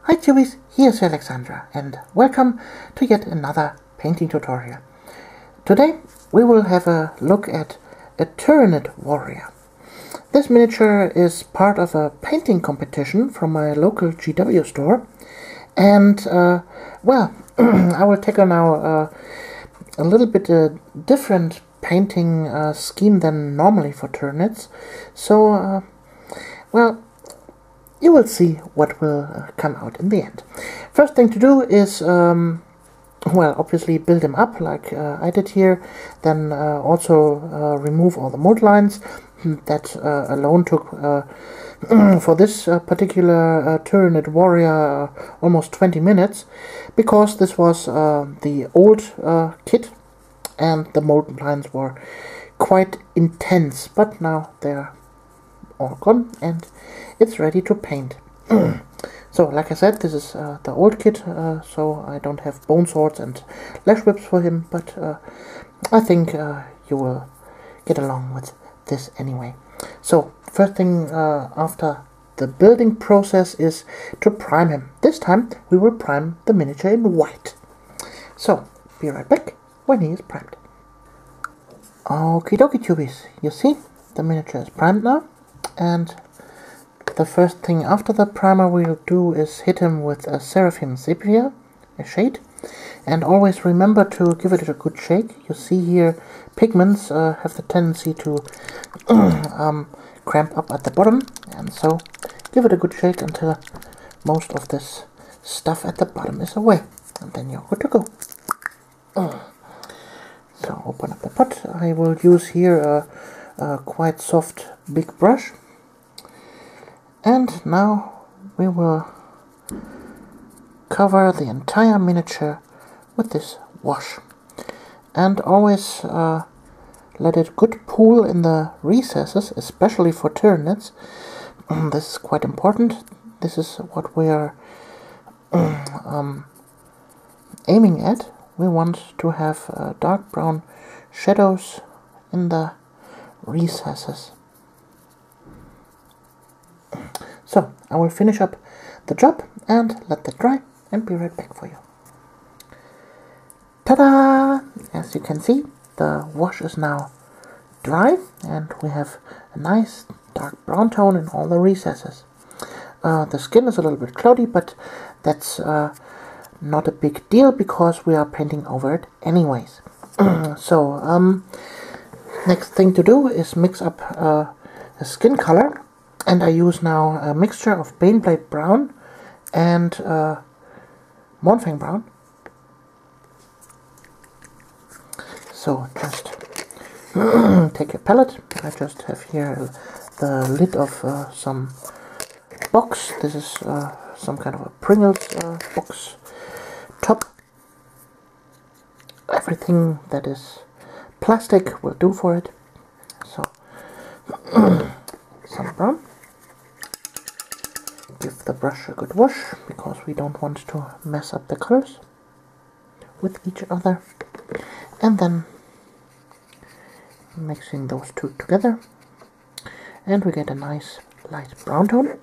Hi tubies, here's Alexandra and welcome to yet another painting tutorial. Today we will have a look at a Tyranid warrior. This miniature is part of a painting competition from my local GW store, and well, I will tackle now a little bit different painting scheme than normally for Tyranids. So well, you will see what will come out in the end. First thing to do is, well, obviously build them up like I did here. Then also remove all the mold lines. That alone took, for this particular Tyranid warrior, almost 20 minutes. Because this was the old kit and the mold lines were quite intense. But now they're all gone and it's ready to paint. So, like I said, this is the old kit, so I don't have bone swords and lash whips for him, but I think you will get along with this anyway. So, first thing after the building process is to prime him. This time we will prime the miniature in white. So, be right back when he is primed. Okie dokie tubies, you see, the miniature is primed now, and the first thing after the primer we'll do is hit him with a Seraphim Sepia, a shade, and always remember to give it a good shake. You see here pigments have the tendency to cramp up at the bottom, and so give it a good shake until most of this stuff at the bottom is away, and then you're good to go. So open up the pot. I will use here a quite soft big brush. And now we will cover the entire miniature with this wash. And always let it good pool in the recesses, especially for Tyranids. This is quite important. This is what we are aiming at. We want to have dark brown shadows in the recesses. So, I will finish up the job and let that dry and be right back for you. Ta-da! As you can see, the wash is now dry and we have a nice dark brown tone in all the recesses. The skin is a little bit cloudy, but that's not a big deal because we are painting over it anyways. So, next thing to do is mix up a skin color. And I use now a mixture of Baneblade Brown and Mournfang Brown. So just take your palette. I just have here the lid of some box. This is some kind of a Pringles box top. Everything that is plastic will do for it. So some brown. Give the brush a good wash because we don't want to mess up the colors with each other, and then mixing those two together and we get a nice light brown tone.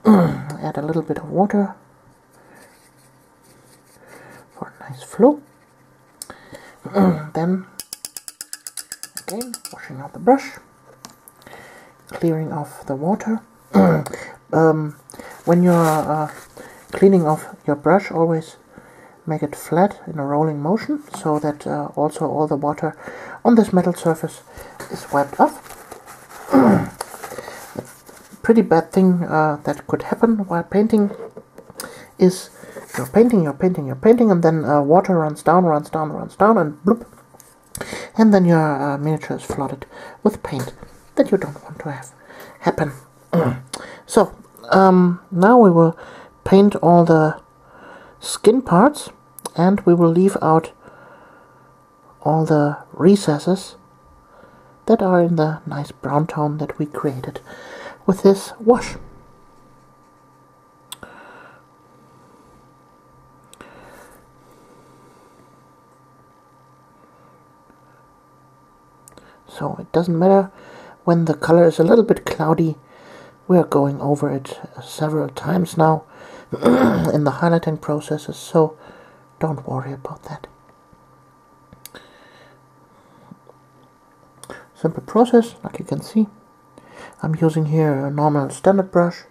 Add a little bit of water for a nice flow. Then again washing out the brush, clearing off the water. When you're cleaning off your brush, always make it flat in a rolling motion so that also all the water on this metal surface is wiped off. A pretty bad thing that could happen while painting is you're painting, and then water runs down, and bloop, and then your miniature is flooded with paint that you don't want to have happen. So, now we will paint all the skin parts and we will leave out all the recesses that are in the nice brown tone that we created with this wash. So it doesn't matter when the color is a little bit cloudy, We are going over it several times now in the highlighting processes, so don't worry about that. Simple process, like you can see. I'm using here a normal standard brush.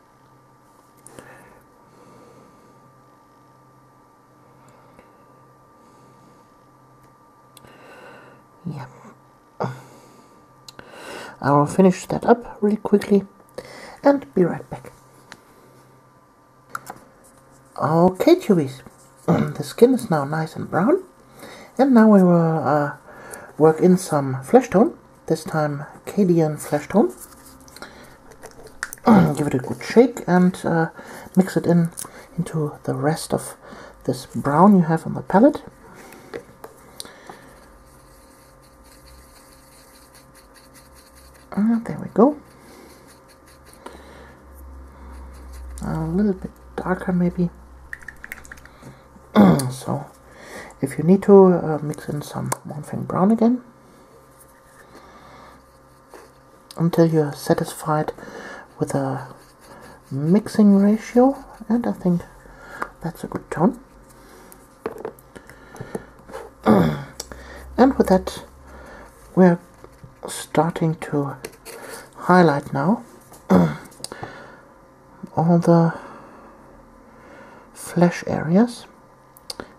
Yeah. I will finish that up really quickly and be right back. Okay, tubies. The skin is now nice and brown, and now we will work in some flesh tone, this time Cadian flesh tone. Give it a good shake and mix it into the rest of this brown you have on the palette. There we go. A little bit darker maybe. So if you need to mix in some Mornfang brown again until you're satisfied with a mixing ratio, and I think that's a good tone. And with that we're starting to highlight now all the flesh areas,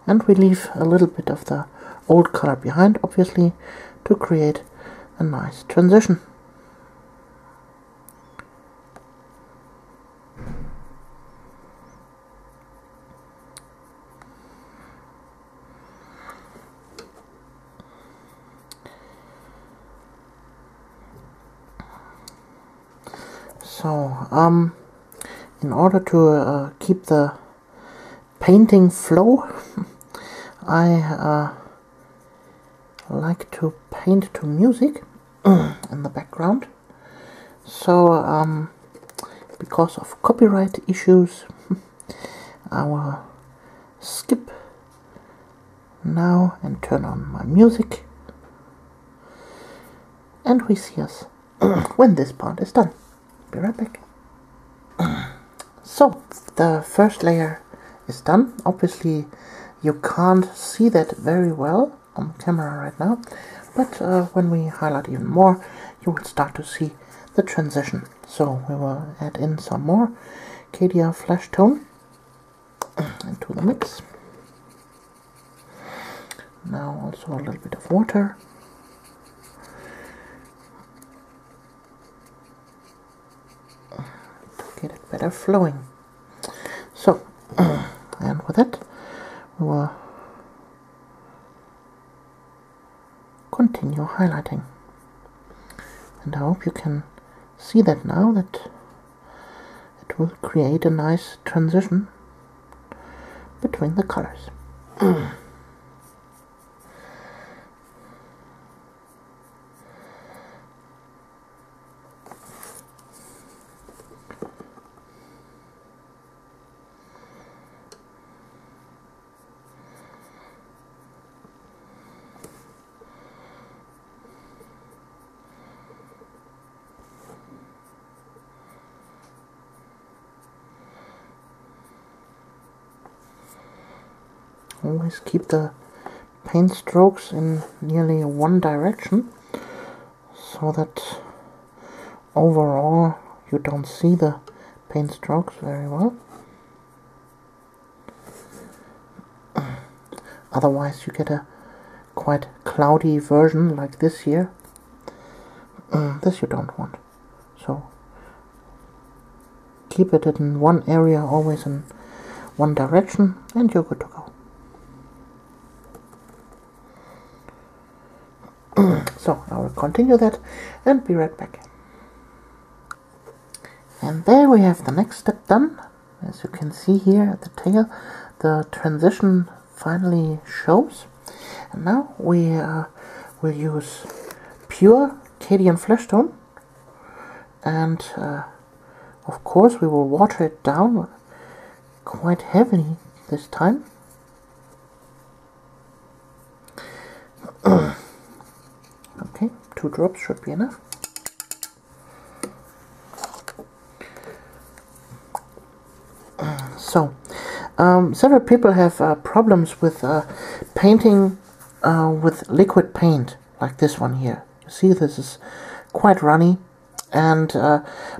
and we leave a little bit of the old color behind, obviously, to create a nice transition. So, in order to keep the painting flow, I like to paint to music in the background. So, because of copyright issues, I will skip now and turn on my music, and we see us when this part is done. Be right back. So, the first layer is done. Obviously, you can't see that very well on camera right now, but when we highlight even more, you will start to see the transition. So, we will add in some more Cadia flesh tone into the mix. Now also a little bit of water. Get it better flowing. So, and with that, we will continue highlighting. And I hope you can see that now, that it will create a nice transition between the colors. Always keep the paint strokes in nearly one direction, so that overall you don't see the paint strokes very well. Otherwise you get a quite cloudy version like this here. This you don't want. So keep it in one area, always in one direction, and you're good to go. So I will continue that and be right back. And there we have the next step done. As you can see here at the tail, the transition finally shows. And now we will use pure Cadian flesh tone, and of course we will water it down quite heavily this time. Okay, 2 drops should be enough. So, several people have problems with painting with liquid paint, like this one here. You see, this is quite runny, and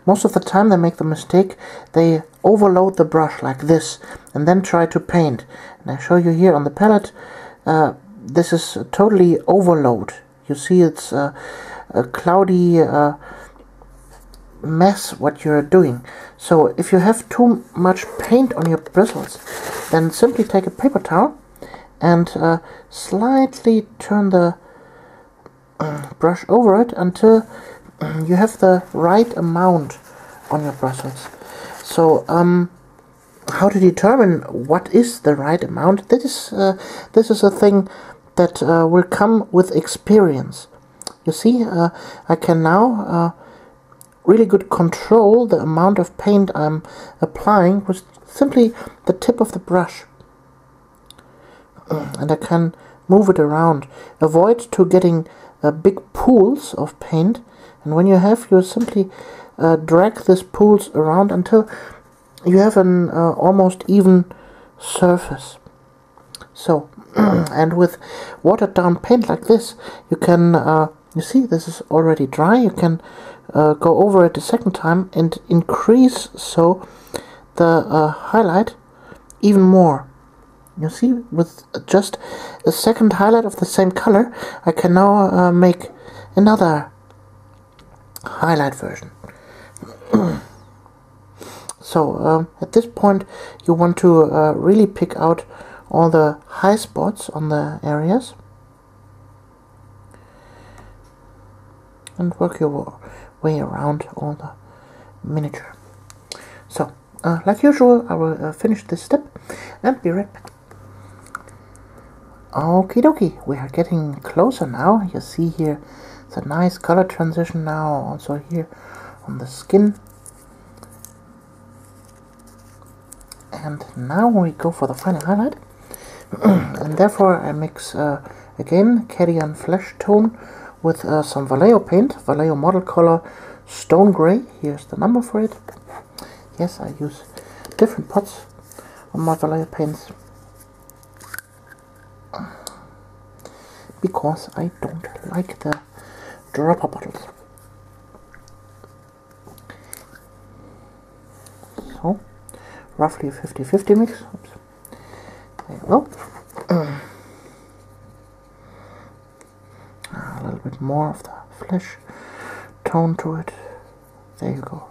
most of the time they make the mistake, they overload the brush like this, and then try to paint. And I show you here on the palette, this is totally overload. You see, it's a cloudy mess what you're doing. So if you have too much paint on your bristles, then simply take a paper towel and slightly turn the brush over it until you have the right amount on your bristles. So how to determine what is the right amount? This is a thing that will come with experience. You see, I can now really good control the amount of paint I'm applying with simply the tip of the brush, and I can move it around, avoid to getting big pools of paint. And when you have, you simply drag these pools around until you have an almost even surface. So and with watered down paint like this, you can you see, this is already dry. You can go over it a second time and increase so the highlight even more. You see, with just a second highlight of the same color, I can now make another highlight version. So at this point you want to really pick out all the high spots on the areas and work your way around all the miniature. So like usual, I will finish this step and be right back. Okie dokie, we are getting closer now. You see here it's a nice color transition now, also here on the skin. And now we go for the final highlight. And therefore I mix again Cadian Flesh Tone with some Vallejo paint, Vallejo Model Color Stone Gray. Here's the number for it. Yes, I use different pots on my Vallejo paints because I don't like the dropper bottles. So, roughly a 50-50 mix. Oops. There you go. A little bit more of the flesh tone to it. There you go.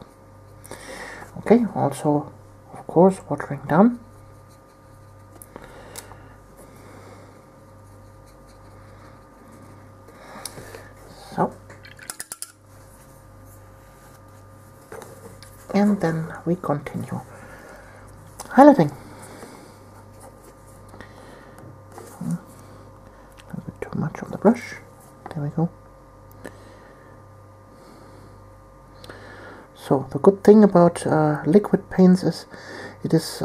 Okay, also, of course, watering down. So, and then we continue highlighting. A little bit too much on the brush. There we go. So the good thing about liquid paints is it is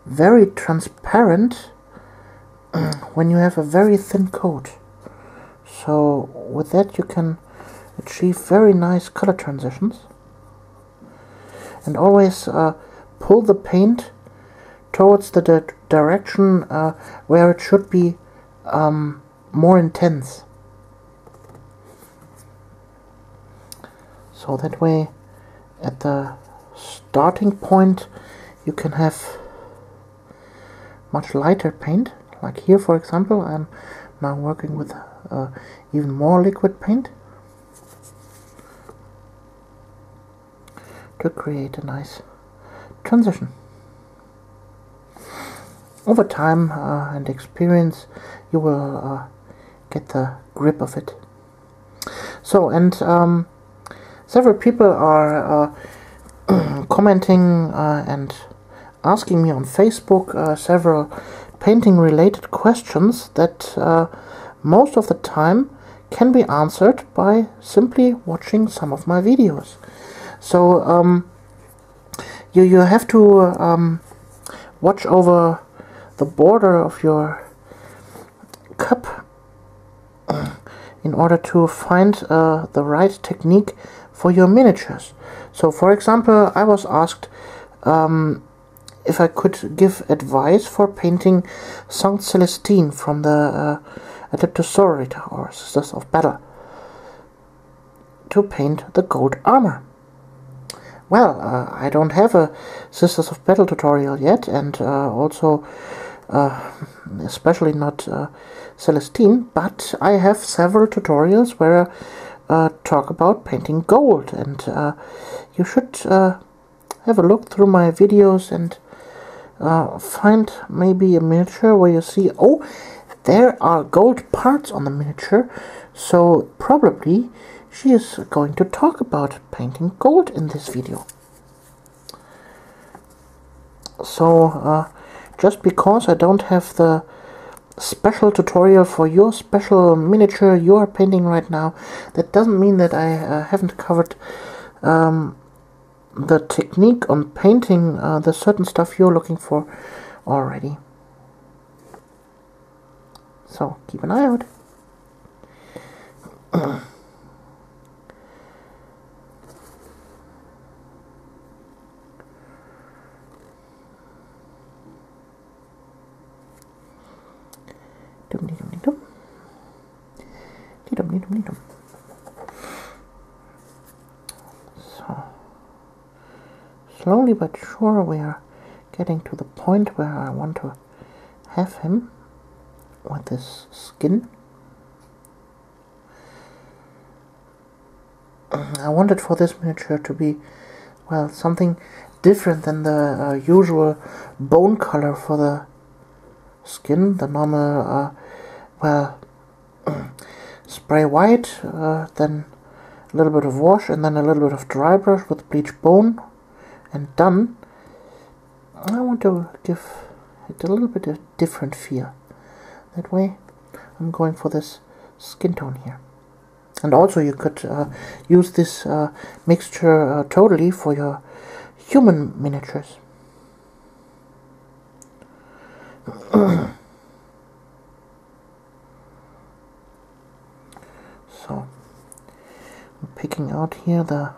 very transparent when you have a very thin coat. So with that you can achieve very nice color transitions. And always pull the paint towards the direction where it should be more intense. So that way at the starting point you can have much lighter paint. Like here, for example, I'm now working with even more liquid paint to create a nice transition. Over time and experience, you will get the grip of it. So, and several people are commenting and asking me on Facebook several painting related questions that most of the time can be answered by simply watching some of my videos. So you have to watch over the border of your cup in order to find the right technique for your miniatures. So for example, I was asked if I could give advice for painting Saint Celestine from the Adeptus or Sisters of Battle to paint the gold armor. Well, I don't have a Sisters of Battle tutorial yet, and also especially not Celestine, but I have several tutorials where I talk about painting gold, and you should have a look through my videos and find maybe a miniature where you see, oh, there are gold parts on the miniature, so probably she is going to talk about painting gold in this video. So just because I don't have the special tutorial for your special miniature you are painting right now, that doesn't mean that I haven't covered the technique on painting the certain stuff you're looking for already. So keep an eye out. So slowly but sure we are getting to the point where I want to have him with this skin. I wanted for this miniature to be, well, something different than the usual bone color for the skin, the normal well, spray white, then a little bit of wash, and then a little bit of dry brush with bleach bone, and done. I want to give it a little bit of different feel. That way I'm going for this skin tone here. And also you could use this mixture totally for your human miniatures. So I'm picking out here the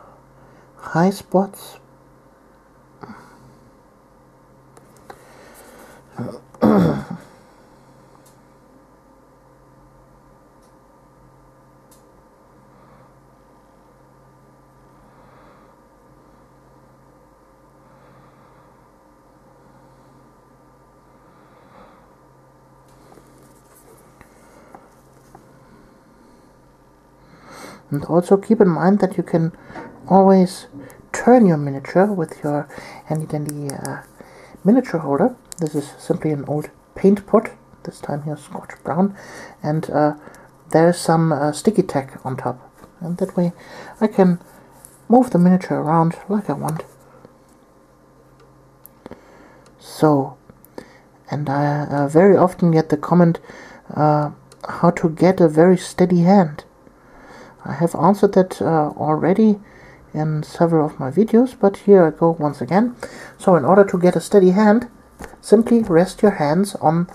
high spots. And also keep in mind that you can always turn your miniature with your handy dandy miniature holder. This is simply an old paint pot, this time here Scotch brown, and there's some sticky tack on top, and that way I can move the miniature around like I want. So, and I very often get the comment how to get a very steady hand. I have answered that already in several of my videos, but here I go once again. So in order to get a steady hand, simply rest your hands on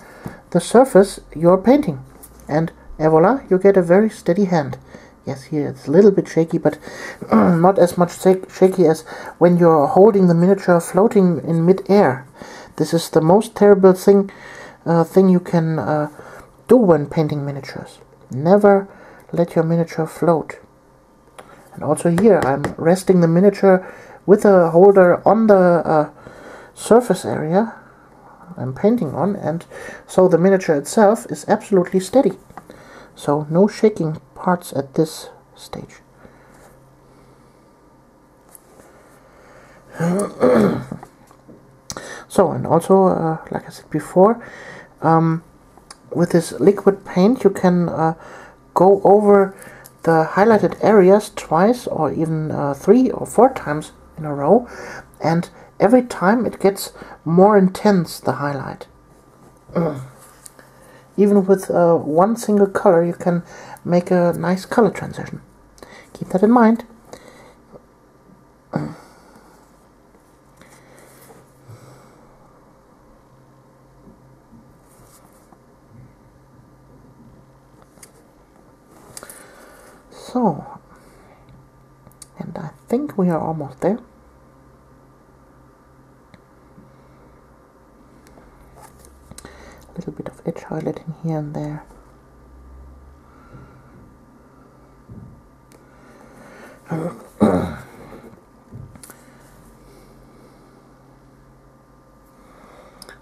the surface you're painting, and voila, you get a very steady hand. Yes, here it's a little bit shaky, but not as much shaky as when you're holding the miniature floating in mid-air. This is the most terrible thing you can do when painting miniatures. Never let your miniature float. And also here I'm resting the miniature with a holder on the surface area I'm painting on, and so the miniature itself is absolutely steady. So no shaking parts at this stage. So, and also like I said before, with this liquid paint you can go over the highlighted areas twice or even 3 or 4 times in a row, and every time it gets more intense, the highlight. Even with one single color you can make a nice color transition. Keep that in mind. So, and I think we are almost there. highlighting here and there.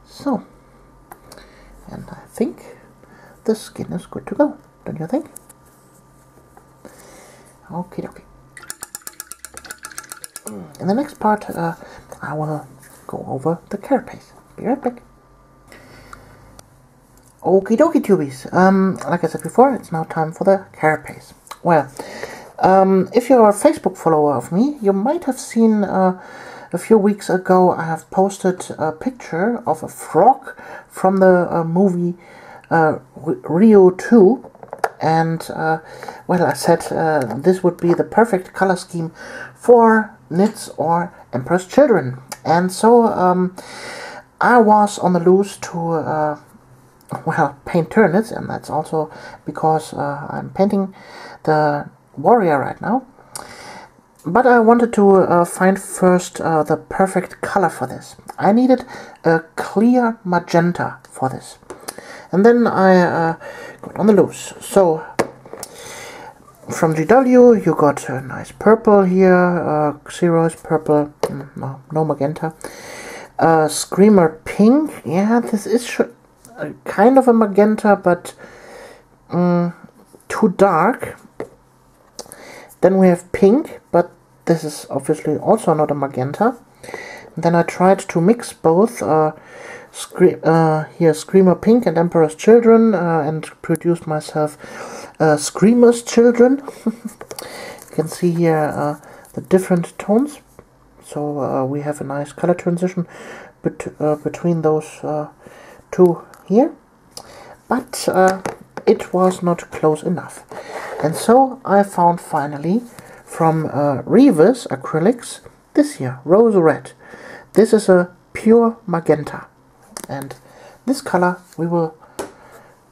So, and I think the skin is good to go, don't you think? Okie dokie. In the next part, I will go over the carapace. Be right back. Okie dokie, tubies. Like I said before, it's now time for the carapace. Well, if you're a Facebook follower of me, you might have seen a few weeks ago I have posted a picture of a frog from the movie Rio 2. And, well, I said this would be the perfect color scheme for Knits or Emperor's Children. And so I was on the loose to, well, paint Tyranids, and that's also because I'm painting the warrior right now. But I wanted to find first the perfect color for this. I needed a clear magenta for this. And then I got on the loose. So, from GW, you got a nice purple here, Xero's purple, no magenta. Screamer pink, yeah, this is kind of a magenta, but too dark. Then we have pink, but this is obviously also not a magenta. And then I tried to mix both here Screamer Pink and Emperor's Children, and produced myself Screamer's Children. You can see here the different tones. So we have a nice color transition between those two here. But it was not close enough. And so I found finally from Revis Acrylics this here, Rose Red. This is a pure magenta. And this color we will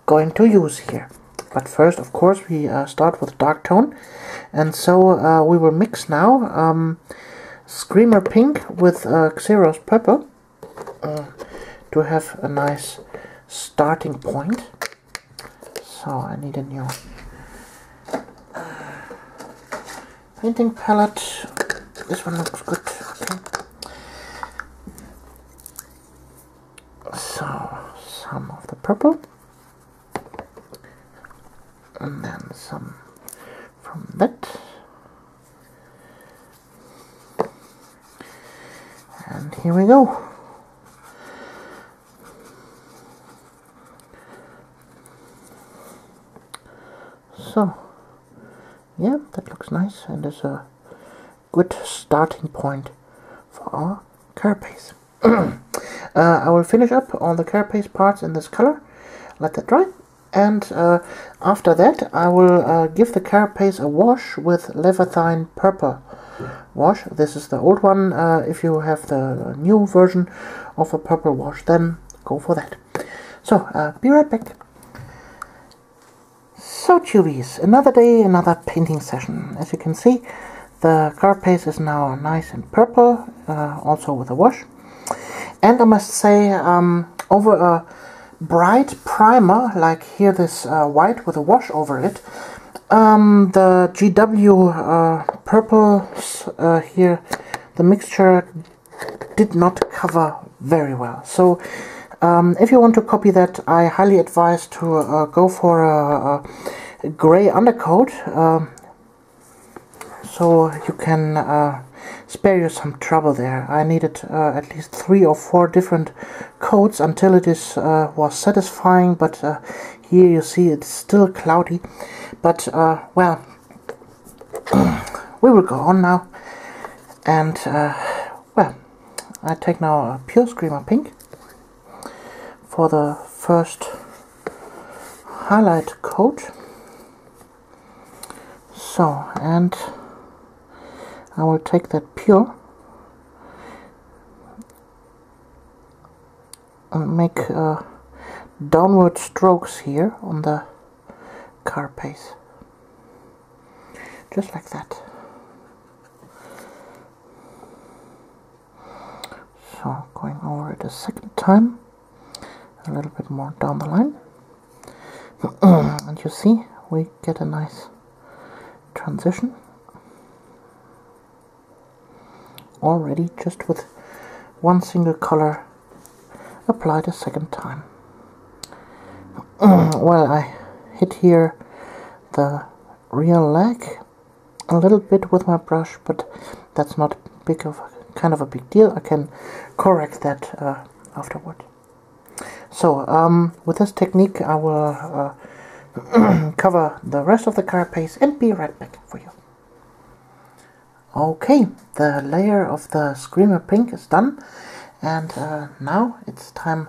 going to use here. But first, of course, we start with dark tone. And so we will mix now Screamer Pink with Xero's Purple to have a nice starting point. So I need a new painting palette. This one looks good. Okay. So some of the purple, and then some from that, and here we go. So yeah, that looks nice and is a good starting point for our carapace. I will finish up all the carapace parts in this color, let that dry, and after that I will give the carapace a wash with levitan purple wash. This is the old one. If you have the new version of a purple wash, then go for that. So be right back. So tubies, another day, another painting session. As you can see, the carapace is now nice and purple, also with a wash. And I must say, over a bright primer, like here this white with a wash over it, the GW purples here, the mixture did not cover very well. So if you want to copy that, I highly advise to go for a gray undercoat, so you can spare you some trouble there. I needed at least 3 or 4 different coats until it is was satisfying, but here you see it's still cloudy. But well, we will go on now, and well, I take now a pure Screamer Pink for the first highlight coat. So, and I will take that pure and make downward strokes here on the carapace, just like that. So going over it a second time, a little bit more down the line. And you see, we get a nice transition already just with one single color applied a second time. Well, I hit here the rear leg a little bit with my brush, but that's not kind of a big deal. I can correct that afterward. So with this technique I will cover the rest of the carapace and be right back for you. Okay, the layer of the Screamer Pink is done, and now it's time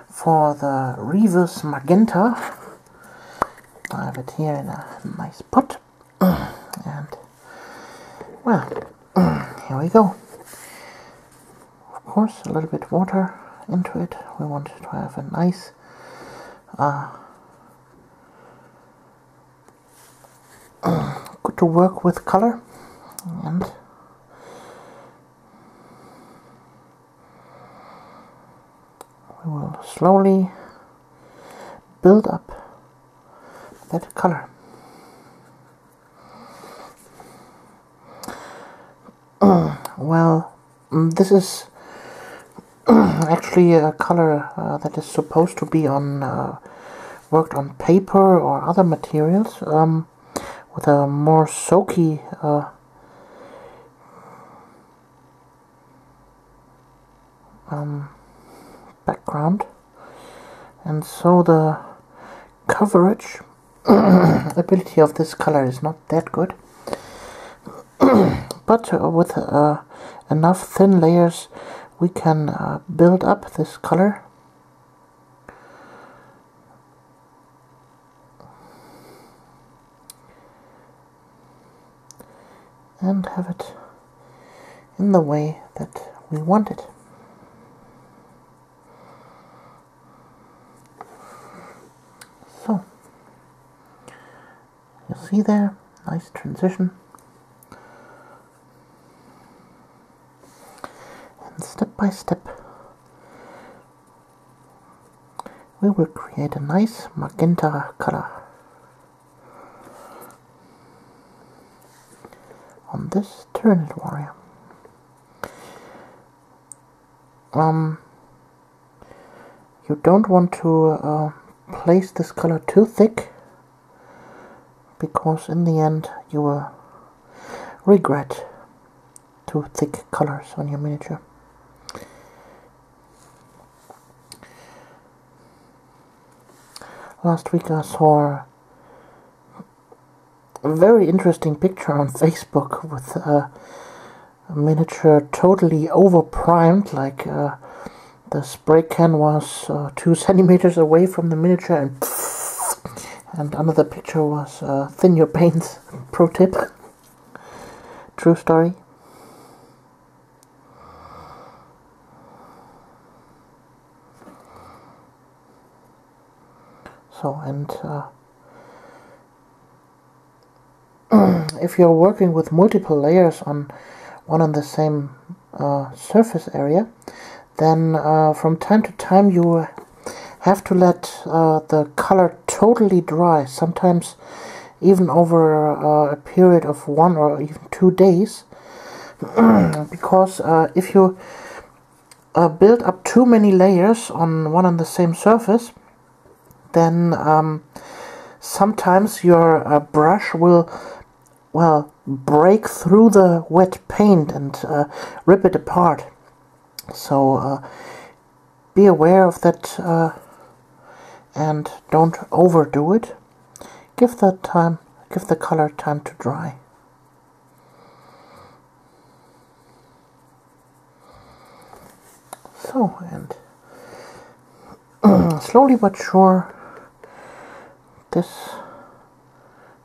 for the Reverse Magenta. I have it here in a nice pot, and well, here we go. Of course, a little bit water into it. We want to have a nice good to work with color, and we will slowly build up that color. Well, this is actually a color that is supposed to be on worked on paper or other materials with a more soaky background, and so the coverage ability of this color is not that good. But with enough thin layers we can build up this color and have it in the way that we want it. So, you see there, nice transition. And step by step, we will create a nice magenta color on this Tyranid warrior. You don't want to place this color too thick, because in the end you will regret too thick colors on your miniature. Last week I saw a very interesting picture on Facebook with a miniature totally over-primed, like the spray can was 2 centimeters away from the miniature, and another picture was thin your paints pro tip. True story. So, and if you're working with multiple layers on one and the same surface area, then from time to time you have to let the color totally dry, sometimes even over a period of 1 or even 2 days, because if you build up too many layers on one and the same surface, then sometimes your brush will, well, break through the wet paint and rip it apart. So be aware of that and don't overdo it. Give the color time to dry. So, and slowly but sure, this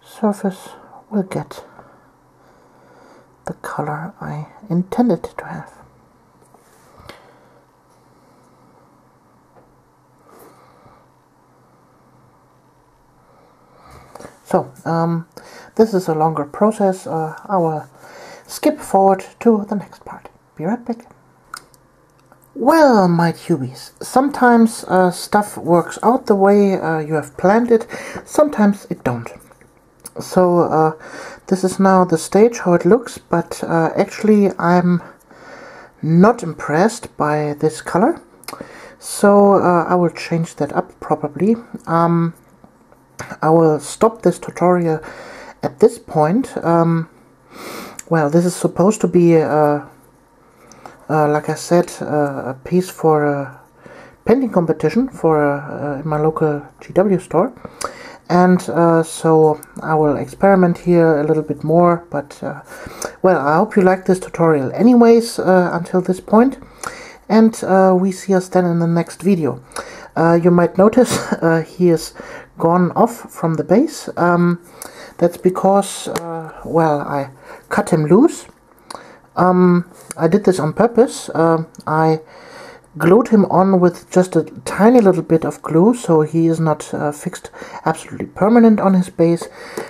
surface will get the color I intended it to have. So, this is a longer process. I will skip forward to the next part. Be right back. Well, my tubies, sometimes stuff works out the way you have planned it, sometimes it don't. So this is now the stage how it looks, but actually I'm not impressed by this color. So I will change that up probably. I will stop this tutorial at this point. Well, this is supposed to be like I said, a piece for a painting competition for in my local GW store, and so I will experiment here a little bit more, but well, I hope you like this tutorial anyways until this point, and we see us then in the next video. You might notice he is gone off from the base. That's because well, I cut him loose. I did this on purpose. I glued him on with just a tiny little bit of glue, so he is not fixed absolutely permanent on his base,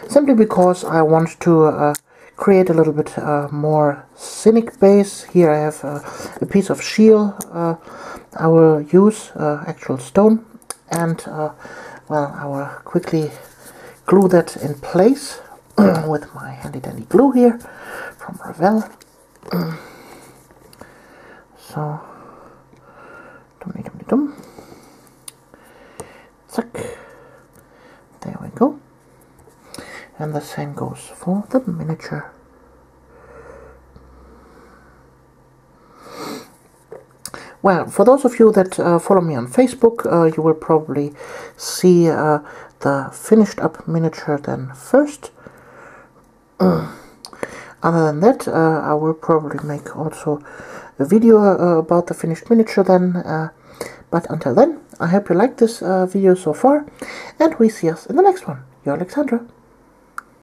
simply because I want to create a little bit more scenic base. Here I have a piece of shield. I will use actual stone, and well, I will quickly glue that in place with my handy dandy glue here from Ravel. So, zack, there we go, and the same goes for the miniature. Well, for those of you that follow me on Facebook, you will probably see the finished up miniature then first. Other than that, I will probably make also a video about the finished miniature then, but until then, I hope you liked this video so far, and we see us in the next one. Your Alexandra.